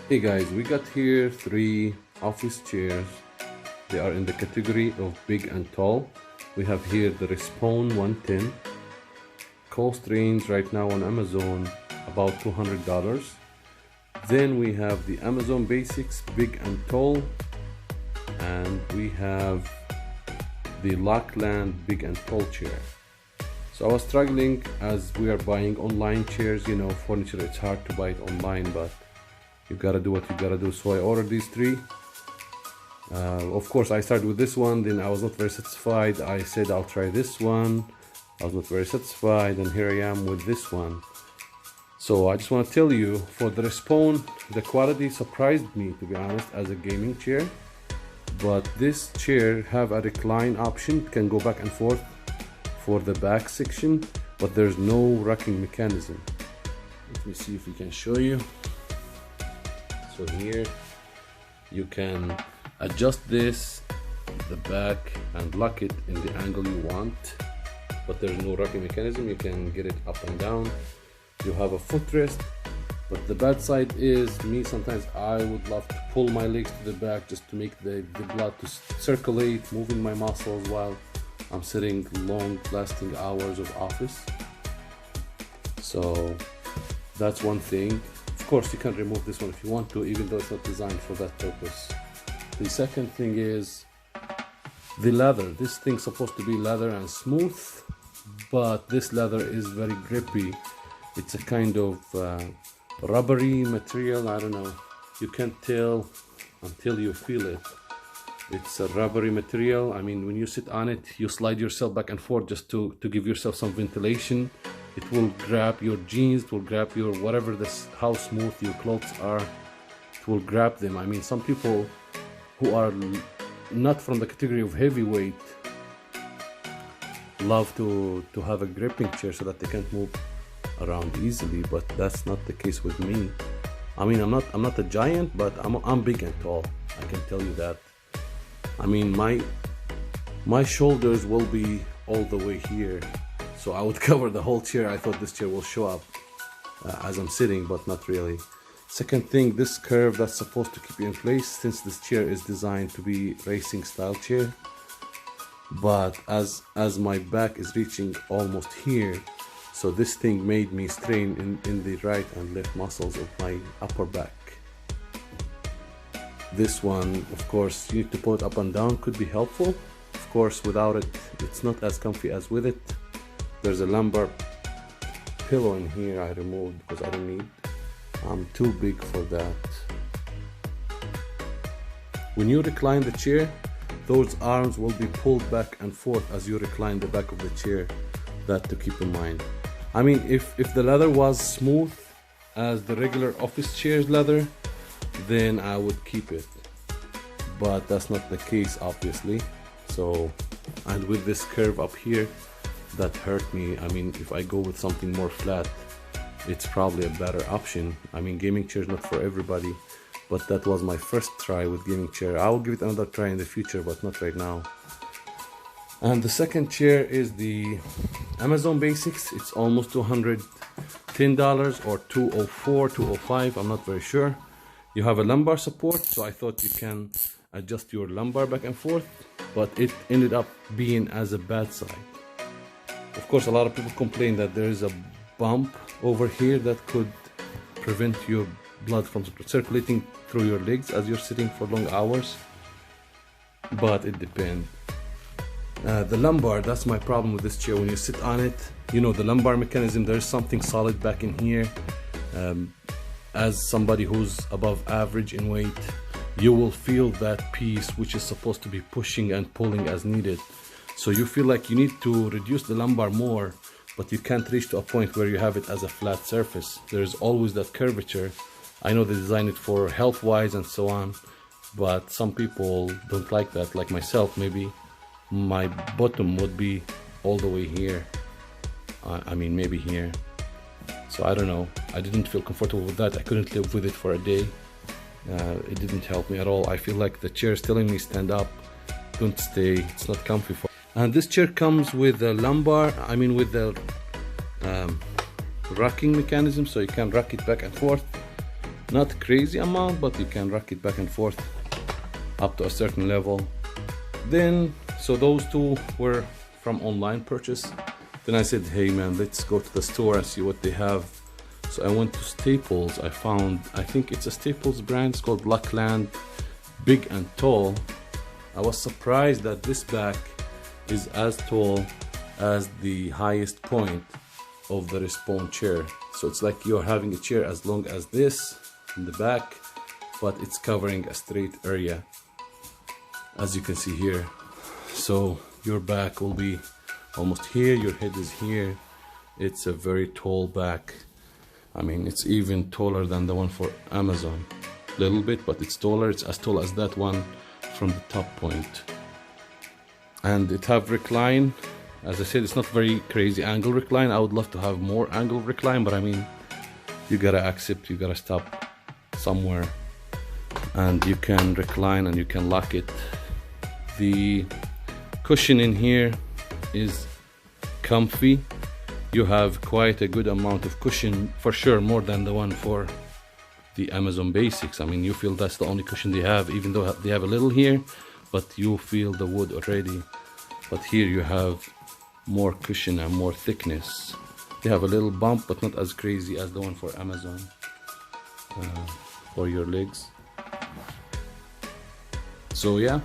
Hey guys, we got here 3 office chairs. They are in the category of big and tall. We have here the Respawn 110. Cost range right now on Amazon about $200. Then we have the Amazon Basics big and tall, and we have the Lockland big and tall chair. So I was struggling as we are buying online chairs, you know, furniture, it's hard to buy it online, but you gotta do what you gotta do. So I ordered these 3. Of course, I started with this one, then I was not very satisfied. I said I'll try this one. I was not very satisfied, and here I am with this one. So I just want to tell you, for the Respawn, the quality surprised me, to be honest, as a gaming chair. But this chair have a recline option, it can go back and forth for the back section, but there's no rocking mechanism. Let me see if we can show you. So here you can adjust this, the back, and lock it in the angle you want, but there's no rocking mechanism. You can get it up and down. You have a footrest, but the bad side is, me sometimes I would love to pull my legs to the back just to make the blood to circulate, moving my muscles while I'm sitting long lasting hours of office. So that's one thing. Of course, you can remove this one if you want to, even though it's not designed for that purpose. The second thing is the leather. This thing's supposed to be leather and smooth, but this leather is very grippy. It's a kind of rubbery material. I don't know. You can't tell until you feel it. It's a rubbery material. I mean, when you sit on it, you slide yourself back and forth just to give yourself some ventilation. It will grab your jeans, it will grab your whatever this, how smooth your clothes are, it will grab them. I mean, some people who are not from the category of heavyweight love to have a gripping chair so that they can't move around easily, but that's not the case with me. I mean, I'm not a giant, but I'm big and tall. I can tell you that. I mean, my shoulders will be all the way here. So I would cover the whole chair. I thought this chair will show up as I'm sitting, but not really. Second thing, this curve that's supposed to keep you in place, since this chair is designed to be racing style chair. But as my back is reaching almost here, so this thing made me strain in the right and left muscles of my upper back. This one, of course, you need to pull it up and down, could be helpful. Of course, without it, it's not as comfy as with it. There's a lumbar pillow in here I removed because I don't need. I'm too big for that. When you recline the chair, those arms will be pulled back and forth as you recline the back of the chair. That to keep in mind. I mean, if the leather was smooth as the regular office chair's leather, then I would keep it. But that's not the case, obviously. So, and with this curve up here, that hurt me. I mean, if I go with something more flat, it's probably a better option. I mean, gaming chair is not for everybody, but that was my first try with gaming chair. I will give it another try in the future, but not right now. And the second chair is the Amazon Basics. It's almost $210 or $204, $205, I'm not very sure. You have a lumbar support, so I thought you can adjust your lumbar back and forth, but it ended up being as a bad side. Of course, a lot of people complain that there is a bump over here that could prevent your blood from circulating through your legs as you're sitting for long hours, but it depends. The lumbar, that's my problem with this chair. When you sit on it, you know, the lumbar mechanism, there's something solid back in here. As somebody who's above average in weight, you will feel that piece which is supposed to be pushing and pulling as needed. So you feel like you need to reduce the lumbar more, but you can't reach to a point where you have it as a flat surface. There's always that curvature. I know they design it for health-wise and so on, but some people don't like that, like myself. Maybe my bottom would be all the way here. I mean, maybe here. So I don't know. I didn't feel comfortable with that. I couldn't live with it for a day. It didn't help me at all. I feel like the chair is telling me stand up, don't stay. It's not comfy for. And this chair comes with a lumbar, with the rocking mechanism, so you can rock it back and forth. Not crazy amount, but you can rock it back and forth up to a certain level. Then, so those two were from online purchase. Then I said, hey man, let's go to the store and see what they have. So I went to Staples. I found, I think it's a Staples brand, it's called Lockland, big and tall. I was surprised that this back is as tall as the highest point of the Respawn chair. So it's like you're having a chair as long as this in the back, but it's covering a straight area, as you can see here. So your back will be almost here, your head is here. It's a very tall back. I mean, it's even taller than the one for Amazon. Little bit, but it's taller. It's as tall as that one from the top point. And it have recline. As I said, it's not very crazy angle recline. I would love to have more angle recline, but I mean, you gotta accept, you gotta stop somewhere. And you can recline and you can lock it. The cushion in here is comfy. You have quite a good amount of cushion, for sure, more than the one for the Amazon Basics. I mean, you feel that's the only cushion they have, even though they have a little here, but you feel the wood already. But here you have more cushion and more thickness. They have a little bump, but not as crazy as the one for Amazon for your legs. So yeah,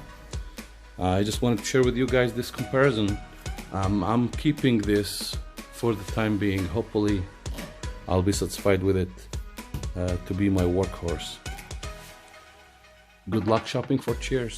I just wanted to share with you guys this comparison. I'm keeping this for the time being. Hopefully I'll be satisfied with it to be my workhorse. Good luck shopping for chairs.